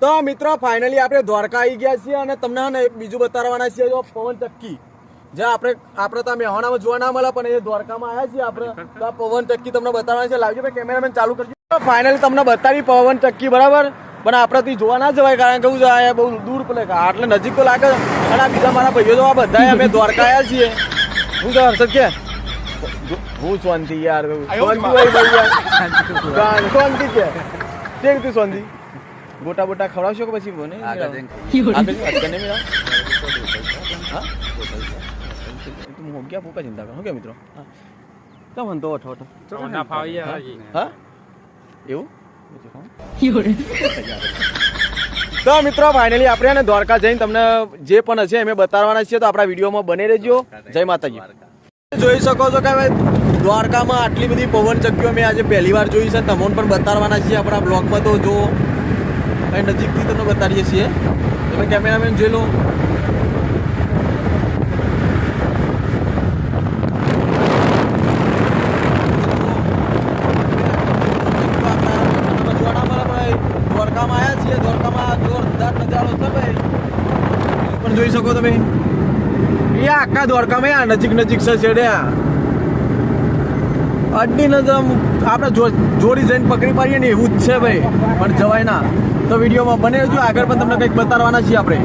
તો મિત્રો ફાઇનલી આપણે દ્વારકા આવી ગયા છીએ અને તમને બીજું બતાવવાના છીએ જો પવન ચક્કી જે આપણે તો મેહોણામાં જોવા ના મળે પણ એ દ્વારકામાં આવ્યા છીએ આપણે તો આ પવન ચક્કી તમને બતાવવાના છે. લાવજો ભાઈ કેમેરામેન ચાલુ કરજો. ફાઇનલી તમને બતાવી પવન ચક્કી બરાબર પણ આપણાથી જોવા ના જવાય કારણ કે જાય બહુ દૂર પડે આટલે નજીક તો લાગે અને આ બીજા મારા ભાઈઓ તો આ બધા અમે દ્વારકા આવ્યા છીએ. શું છે હર્ષદ કે હું શાંતિ યાર શાંતિ કે કેવી શાંતિ ગોટા બોટા ખવડાવશો કે પછી બોને તું હો ગયા પોકા ચિંતા કરો કે મિત્રો તો મનતો ઓઠો હા એવું તો મિત્રો ફાઇનલી આપણે દ્વારકા જઈને તમને જે પણ હશે અમે બતાવવાના છીએ તો આપણા વિડીયોમાં બની રહેજો. જય માતાજી. જોઈ શકો છો કે દ્વારકામાં આટલી બધી પવન ચક્કીઓ મેં આજે પહેલી વાર જોઈ છે. તમને પણ બતાવવાના છીએ આપણા બ્લોગમાં તો જો નજીકથી તમને બતાવીએ છીએ. તમે કેમેરામેન જોઈ લો. દ્વારકામાં આવ્યા છીએ. દ્વારકામાં જોરદાર નજારો છે ભાઈ પણ જોઈ શકો તમે એ આખા દ્વારકામાં નજીક નજીક છે છેડ્યા અડની નજર આપણે જોડી જઈને પકડી પાડીએ ને એવું જ છે ભાઈ પણ જવાય ના. તો વિડીયોમાં બને રહેજો આગળ પણ તમને કંઈક બતાવવાના છીએ આપણે.